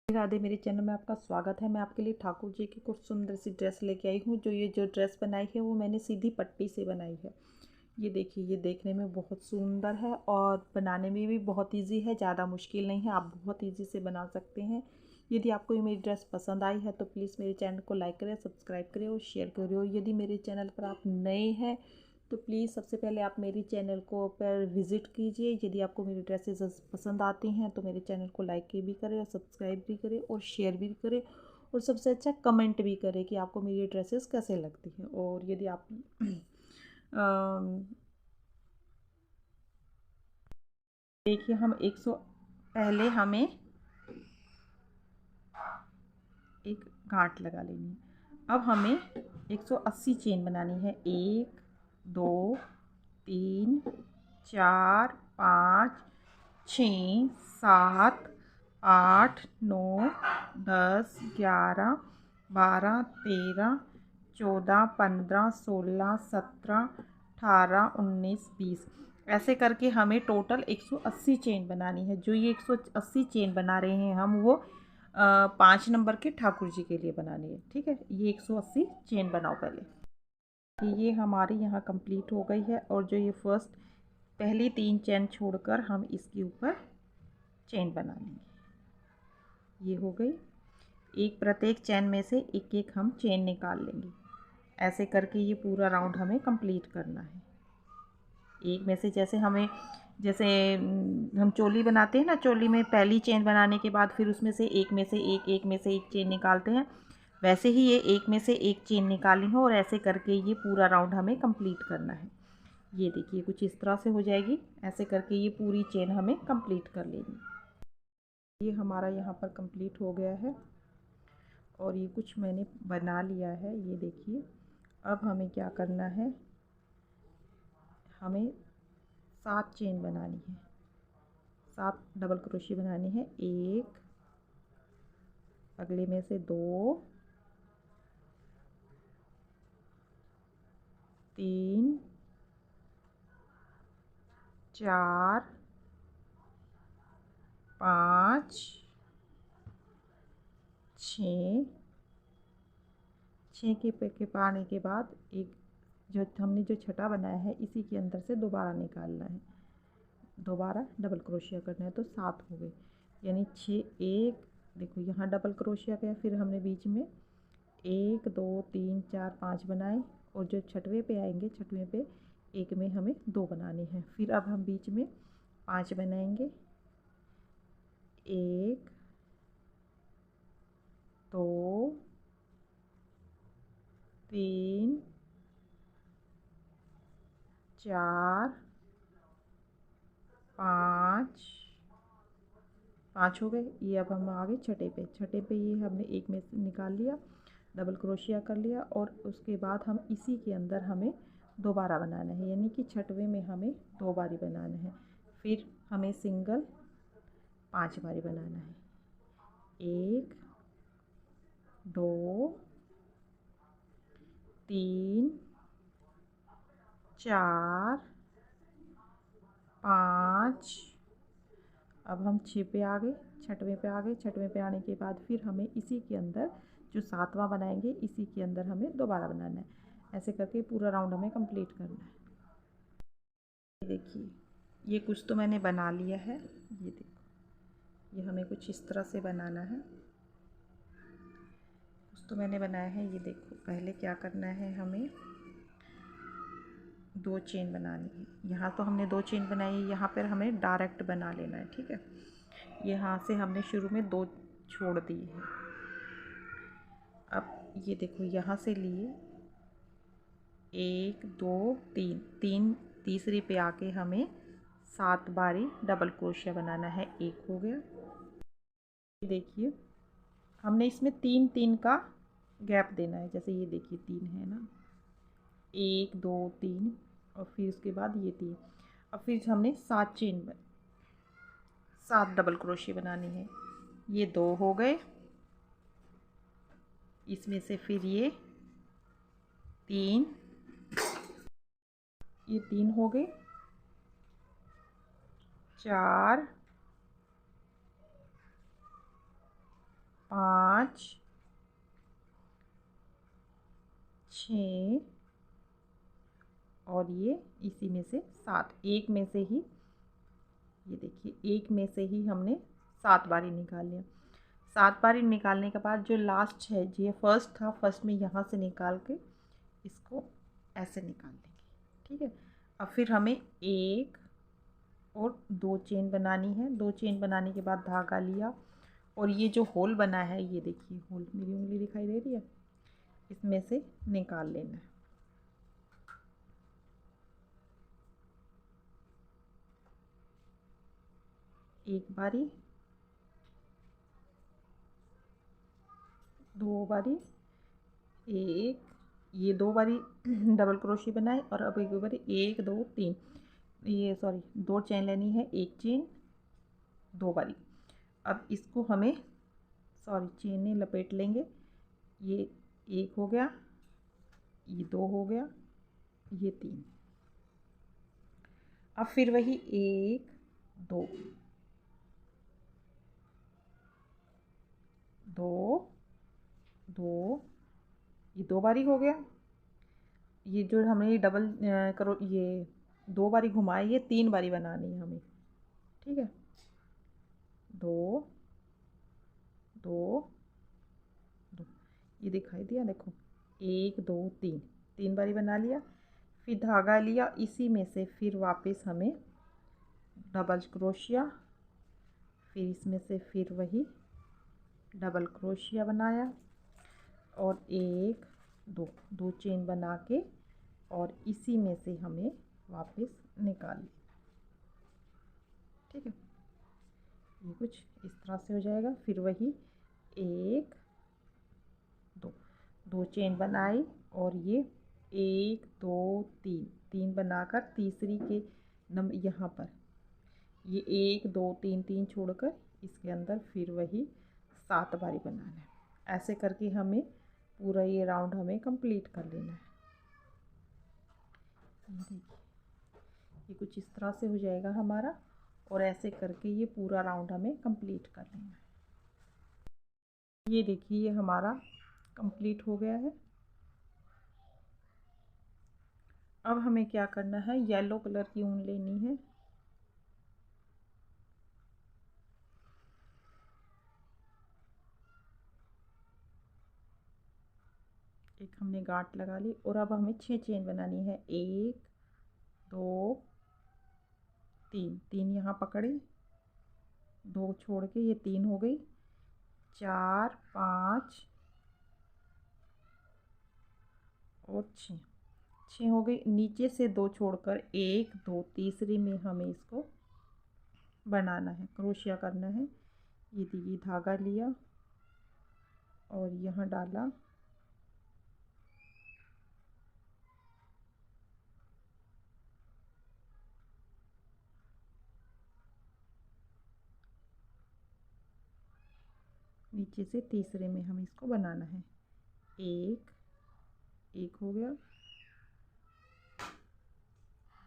राधे, मेरे चैनल में आपका स्वागत है। मैं आपके लिए ठाकुर जी की कुछ सुंदर सी ड्रेस लेके आई हूँ। जो ड्रेस बनाई है वो मैंने सीधी पट्टी से बनाई है। ये देखिए, ये देखने में बहुत सुंदर है और बनाने में भी बहुत इजी है, ज़्यादा मुश्किल नहीं है। आप बहुत इजी से बना सकते हैं। यदि आपको ये मेरी ड्रेस पसंद आई है तो प्लीज़ मेरे चैनल को लाइक करें, सब्सक्राइब करें और शेयर करें। और यदि मेरे चैनल पर आप नए हैं तो प्लीज़ सबसे पहले आप मेरे चैनल को पर विज़िट कीजिए। यदि आपको मेरी ड्रेसेस पसंद आती हैं तो मेरे चैनल को लाइक भी करें और सब्सक्राइब भी करें और शेयर भी करें, और सबसे अच्छा कमेंट भी करें कि आपको मेरी ड्रेसेस कैसे लगती हैं। और यदि आप देखिए, हम 100 पहले हमें एक गांठ लगा लेनी है। अब हमें 180 चेन बनानी है। 1 2 3 4 5 6 7 8 9 10 11 12 13 14 15 16 17 18 19 20, ऐसे करके हमें टोटल 180 चेन बनानी है। जो ये 180 चेन बना रहे हैं हम, वो 5 नंबर के ठाकुर जी के लिए बनानी है। ठीक है, ये 180 चेन बनाओ पहले। ये हमारी यहाँ कंप्लीट हो गई है। और जो ये फर्स्ट पहली 3 चेन छोड़कर हम इसके ऊपर चेन बना लेंगे। ये हो गई। एक प्रत्येक चेन में से एक एक हम चेन निकाल लेंगे। ऐसे करके ये पूरा राउंड हमें कंप्लीट करना है। एक में से जैसे हम चोली बनाते हैं ना, चोली में पहली चेन बनाने के बाद फिर उसमें से एक में से एक चेन निकालते हैं, वैसे ही ये एक में से एक चेन निकाली है। और ऐसे करके ये पूरा राउंड हमें कंप्लीट करना है। ये देखिए, कुछ इस तरह से हो जाएगी। ऐसे करके ये पूरी चेन हमें कंप्लीट कर लेनी। ये हमारा यहाँ पर कंप्लीट हो गया है और ये कुछ मैंने बना लिया है। ये देखिए, अब हमें क्या करना है, हमें 7 चेन बनानी है। 7 डबल क्रोशिया बनानी है। 1, अगले में से 2, 3, 4, 5, 6 के पाने के बाद एक जो हमने जो छठा बनाया है इसी के अंदर से दोबारा निकालना है। दोबारा डबल क्रोशिया करना है, तो 7 हो गए। यानी 6, एक देखो यहाँ डबल क्रोशिया गया, फिर हमने बीच में 1 2 3 4 5 बनाए। और जो छठवें पे आएंगे, छठवें पे एक में हमें 2 बनाने हैं। फिर अब हम बीच में 5 बनाएंगे। 1 2 3 4 5 हो गए। ये अब हम आ गए छठे पे ये हमने एक में से निकाल लिया, डबल क्रोशिया कर लिया। और उसके बाद हम इसी के अंदर हमें दोबारा बनाना है, यानी कि छठवें में हमें 2 बारी बनाना है। फिर हमें सिंगल 5 बारी बनाना है। 1 2 3 4 5, अब हम 6 पे आ गए, छठवें पे आ गए। छठवें पे आने के बाद फिर हमें इसी के अंदर जो 7वां बनाएंगे, इसी के अंदर हमें दोबारा बनाना है। ऐसे करके पूरा राउंड हमें कंप्लीट करना है। देखिए, ये कुछ तो मैंने बना लिया है। ये देखो, ये हमें कुछ इस तरह से बनाना है। कुछ तो मैंने बनाया है। ये देखो, पहले क्या करना है, हमें 2 चेन बनानी है। यहाँ तो हमने 2 चेन बनाई है, यहाँ पर हमें डायरेक्ट बना लेना है। ठीक है, यहाँ से हमने शुरू में 2 छोड़ दिए हैं। अब ये देखो, यहाँ से लिए 1 2 3 3, तीसरी पे आके हमें 7 बारी डबल क्रोशिया बनाना है। एक हो गया। देखिए, हमने इसमें 3 3 का गैप देना है। जैसे ये देखिए, 3 है ना, 1 2 3, और फिर उसके बाद ये 3। अब फिर हमने 7 डबल क्रोशिया बनानी है। ये 2 हो गए। इसमें से फिर ये 3, ये 3 हो गए। 4, 5 6 और ये इसी में से 7, एक में से ही, ये देखिए एक में से ही हमने 7 बारी निकाल लिया। 7 बारी निकालने के बाद जो लास्ट है, ये फर्स्ट था, फर्स्ट में यहाँ से निकाल के इसको ऐसे निकाल लेंगे। ठीक है, अब फिर हमें एक और 2 चेन बनानी है। 2 चेन बनाने के बाद धागा लिया और ये जो होल बना है, ये देखिए होल, मेरी उंगली दिखाई दे रही है, इसमें से निकाल लेना है। एक बारी, 2 बारी, एक, ये 2 बारी डबल क्रोशे बनाए और अब एक बारी 1 2 3, ये सॉरी 2 चेन लेनी है, एक चेन 2 बारी। अब इसको हमें सॉरी चेन लपेट लेंगे। ये 1 हो गया, ये 2 हो गया, ये 3। अब फिर वही 1 2 2 2, ये 2 बारी हो गया। ये जो हमें डबल करो, ये 2 बारी घुमाए, ये 3 बारी बनानी है हमें। ठीक है, 2 2 2, ये दिखाई दिया, देखो 1 2 3, 3 बारी बना लिया। फिर धागा लिया, इसी में से फिर वापस हमें डबल क्रोशिया, फिर इसमें से फिर वही डबल क्रोशिया बनाया और 1 2 2 चेन बना के और इसी में से हमें वापस निकाल लिया। ठीक है, ये कुछ इस तरह से हो जाएगा। फिर वही 1 2 2 चेन बनाई और ये 1 2 3 3 बनाकर तीसरी के यहाँ पर ये 1 2 3 3 छोड़कर इसके अंदर फिर वही 7 बारी बनाना है। ऐसे करके हमें पूरा ये राउंड हमें कंप्लीट कर लेना है। ये देखिए, ये कुछ इस तरह से हो जाएगा हमारा, और ऐसे करके ये पूरा राउंड हमें कंप्लीट कर लेना है। ये देखिए, ये हमारा कंप्लीट हो गया है। अब हमें क्या करना है, येलो कलर की ऊन लेनी है। एक हमने गांठ लगा ली और अब हमें 6 चेन बनानी है। 1 2 3, 3 यहाँ पकड़े, 2 छोड़ के ये 3 हो गई, 4 5 और 6, 6 हो गई। नीचे से 2 छोड़कर 1 2 तीसरी में हमें इसको बनाना है, क्रोशिया करना है। ये धागा लिया और यहाँ डाला, नीचे से तीसरे में हमें इसको बनाना है। एक हो गया,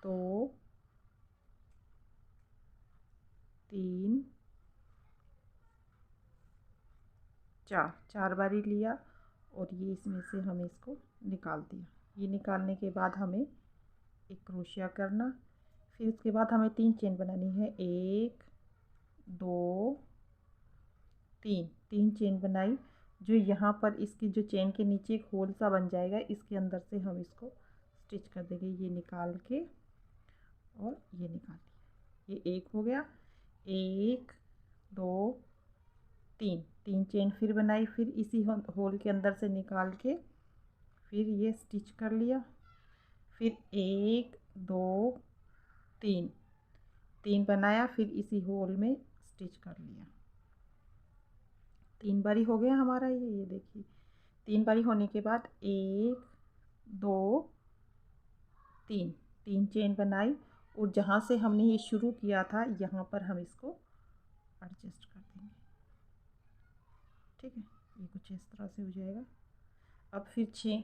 2 3 4, 4 बारी लिया और ये इसमें से हमें इसको निकाल दिया। ये निकालने के बाद हमें एक क्रोशिया करना, फिर उसके बाद हमें 3 चेन बनानी है। 1 2 3, 3 चेन बनाई। जो यहाँ पर इसकी जो चेन के नीचे एक होल सा बन जाएगा, इसके अंदर से हम इसको स्टिच कर देंगे। ये निकाल के और ये निकाल लिया, ये 1 हो गया। 1 2 3, 3 चेन फिर बनाई, फिर इसी होल के अंदर से निकाल के फिर ये स्टिच कर लिया। फिर 1 2 3, 3 बनाया, फिर इसी होल में स्टिच कर लिया। 3 बारी हो गया हमारा ये देखिए। 3 बारी होने के बाद 1 2 3, 3 चेन बनाई और जहाँ से हमने ये शुरू किया था, यहाँ पर हम इसको एडजस्ट कर देंगे। ठीक है, ये कुछ इस तरह से हो जाएगा। अब फिर 6,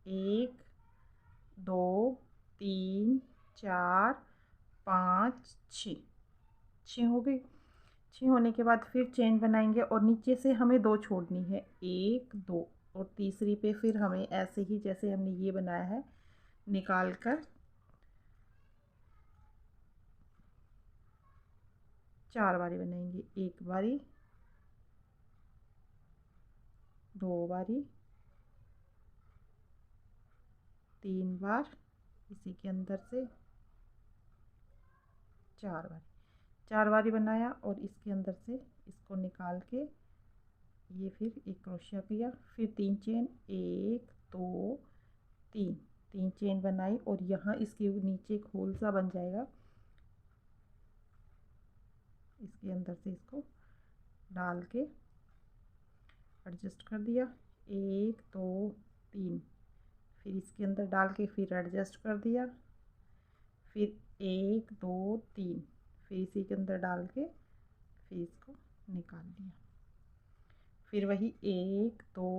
1 2 3 4 5 6, 6 हो गई। 6 होने के बाद फिर चेन बनाएंगे और नीचे से हमें 2 छोड़नी है, 1 2, और तीसरी पे फिर हमें ऐसे ही जैसे हमने ये बनाया है निकाल कर 4 बारी बनाएंगे, 1 बारी, 2 बारी, 3 बार, इसी के अंदर से 4 बारी, 4 बारी बनाया और इसके अंदर से इसको निकाल के ये फिर एक क्रोशिया किया, फिर 3 चेन, 1 2 3, 3 चेन बनाई और यहाँ इसके नीचे एक होल सा बन जाएगा, इसके अंदर से इसको डाल के एडजस्ट कर दिया, 1 2 3, फिर इसके अंदर डाल के फिर एडजस्ट कर दिया, फिर 1 2 3, फिर इसी के अंदर डाल के फिर इसको निकाल लिया, फिर वही 1 2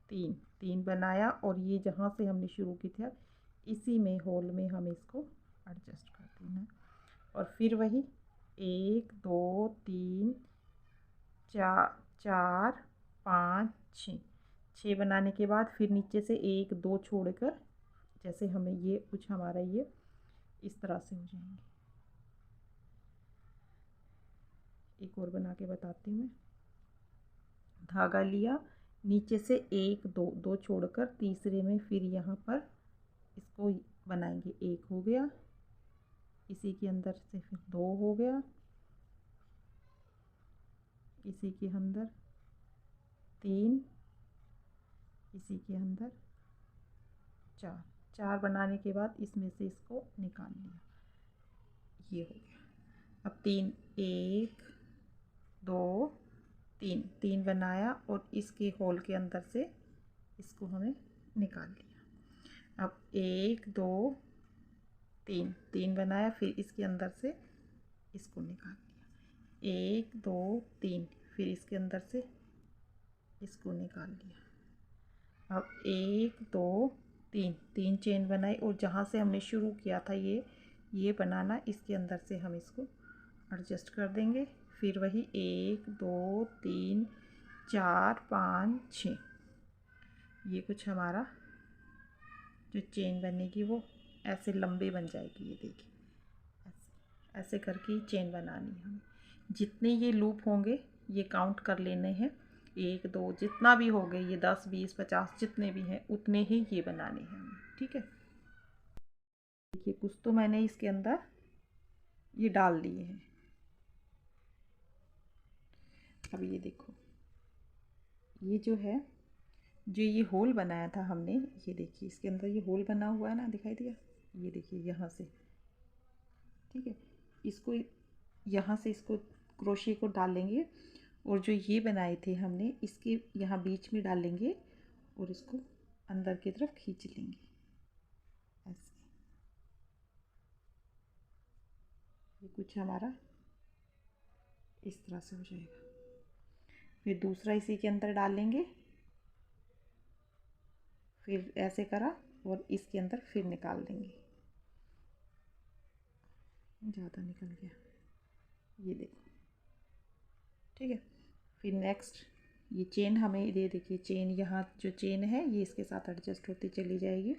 3, 3 बनाया और ये जहाँ से हमने शुरू की थी इसी में होल में हम इसको एडजस्ट कर देना, और फिर वही 1 2 3 4 4 5 6, 6 बनाने के बाद फिर नीचे से 1 2 छोड़कर जैसे हमें ये कुछ हमारा ये इस तरह से हो जाएंगे। एक और बना के बताती हूँ मैं। धागा लिया, नीचे से 1 2 2 छोड़कर तीसरे में फिर यहाँ पर इसको बनाएंगे, 1 हो गया, इसी के अंदर से फिर 2 हो गया, इसी के अंदर 3, इसी के अंदर 4, 4 बनाने के बाद इसमें से इसको निकाल लिया, ये हो गया। अब 3 1 2 3, 3 बनाया और इसके होल के अंदर से इसको हमें निकाल लिया। अब 1 2 3, 3 बनाया, फिर इसके अंदर से इसको निकाल लिया, 1 2 3, फिर इसके अंदर से इसको निकाल लिया। अब 1 2 3, 3 चेन बनाई और जहाँ से हमने शुरू किया था ये बनाना, इसके अंदर से हम इसको एडजस्ट कर देंगे, फिर वही 1 2 3 4 5 6, ये कुछ हमारा जो चेन बनेगी वो ऐसे लंबे बन जाएगी, ये देखिए ऐसे ऐसे करके ही चेन बनानी है हमें। जितने ये लूप होंगे ये काउंट कर लेने हैं, 1 2 जितना भी हो गए, ये 10 20 50 जितने भी हैं उतने ही ये बनाने हैं हमें, ठीक है। देखिए कुछ तो मैंने इसके अंदर ये डाल दिए हैं। अब ये देखो, ये जो है जो ये होल बनाया था हमने, ये देखिए इसके अंदर ये होल बना हुआ है ना, दिखाई दिया, ये देखिए यहाँ से, ठीक है। इसको यहाँ से इसको क्रोशे को डालेंगे और जो ये बनाए थे हमने इसके यहाँ बीच में डालेंगे और इसको अंदर की तरफ खींच लेंगे ऐसे, ये कुछ हमारा इस तरह से हो जाएगा। फिर दूसरा इसी के अंदर डालेंगे, फिर ऐसे करा और इसके अंदर फिर निकाल देंगे, ज़्यादा निकल गया, ये देखो, ठीक है। फिर नेक्स्ट ये चेन हमें ये देखिए, चेन यहाँ जो चेन है ये इसके साथ एडजस्ट होती चली जाएगी,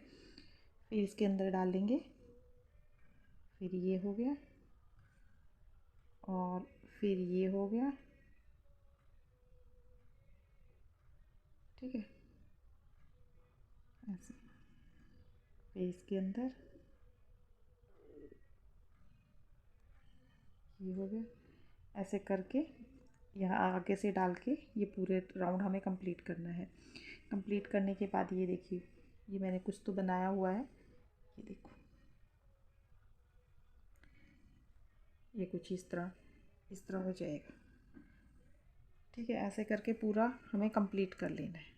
फिर इसके अंदर डालेंगे, फिर ये हो गया और फिर ये हो गया, ठीक है ऐसे, फिर इसके अंदर ये हो गया, ऐसे करके यहाँ आगे से डाल के ये पूरे राउंड हमें कंप्लीट करना है। कंप्लीट करने के बाद ये देखिए, ये मैंने कुछ तो बनाया हुआ है, ये देखो, ये कुछ इस तरह हो जाएगा, ठीक है। ऐसे करके पूरा हमें कंप्लीट कर लेना है।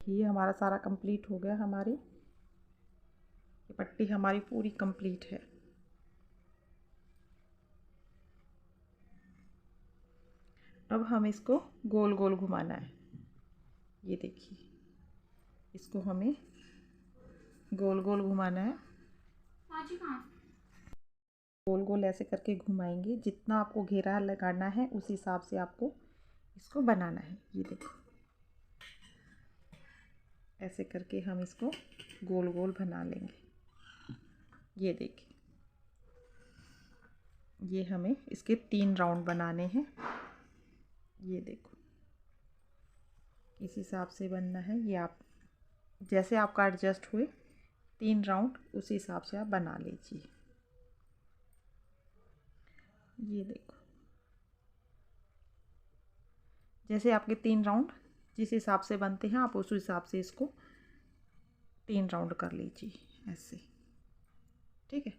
ये हमारा सारा कंप्लीट हो गया, हमारी ये पट्टी हमारी पूरी कंप्लीट है। अब हम इसको गोल गोल घुमाना है, ये देखिए इसको हमें गोल गोल घुमाना है। गोल गोल ऐसे करके घुमाएंगे। जितना आपको घेरा लगाना है उस हिसाब से आपको इसको बनाना है। ये देखो, ऐसे करके हम इसको गोल गोल बना लेंगे। ये देखिए, ये हमें इसके 3 राउंड बनाने हैं। ये देखो, इस हिसाब से बनना है। ये आप जैसे आपका एडजस्ट हुए 3 राउंड उस हिसाब से आप बना लीजिए। ये देखो, जैसे आपके 3 राउंड जिस हिसाब से बनते हैं आप उस हिसाब से इसको 3 राउंड कर लीजिए ऐसे। ठीक है,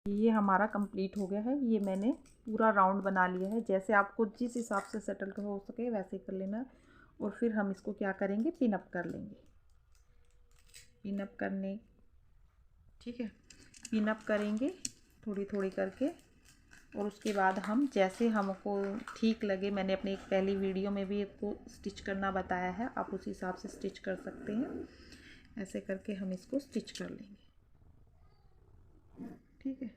ये हमारा कंप्लीट हो गया है। ये मैंने पूरा राउंड बना लिया है। जैसे आपको जिस हिसाब से सेटल हो सके वैसे कर लेना। और फिर हम इसको क्या करेंगे, पिन अप कर लेंगे। पिन अप करने, ठीक है, पिन अप करेंगे थोड़ी थोड़ी करके। और उसके बाद हम जैसे हमको ठीक लगे, मैंने अपनी एक पहली वीडियो में भी आपको स्टिच करना बताया है, आप उस हिसाब से स्टिच कर सकते हैं। ऐसे करके हम इसको स्टिच कर लेंगे। ठीक है,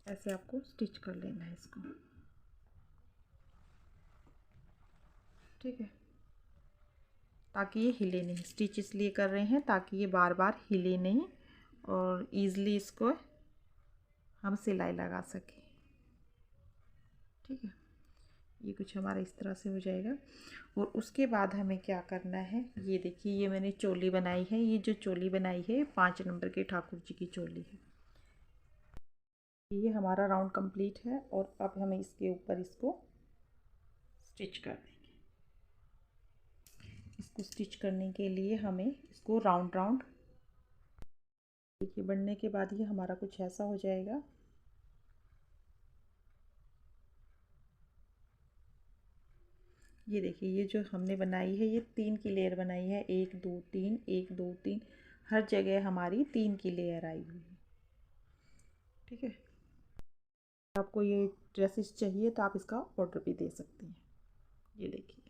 ऐसे आपको स्टिच कर लेना है इसको। ठीक है, ताकि ये हिले नहीं। स्टिच इसलिए कर रहे हैं ताकि ये बार बार हिले नहीं और ईज़िली इसको हम सिलाई लगा सकें। ठीक है, ये कुछ हमारा इस तरह से हो जाएगा। और उसके बाद हमें क्या करना है, ये देखिए, ये मैंने चोली बनाई है। ये जो चोली बनाई है 5 नंबर के ठाकुर जी की चोली है। ये हमारा राउंड कंप्लीट है। और अब हमें इसके ऊपर इसको स्टिच कर देंगे। इसको स्टिच करने के लिए हमें इसको राउंड राउंड, देखिए, बनने के बाद ये हमारा कुछ ऐसा हो जाएगा। ये देखिए, ये जो हमने बनाई है ये 3 की लेयर बनाई है। 1 2 3, 1 2 3, हर जगह हमारी 3 की लेयर आई हुई है। ठीक है, आपको ये ड्रेसेस चाहिए तो आप इसका ऑर्डर भी दे सकते हैं। ये देखिए,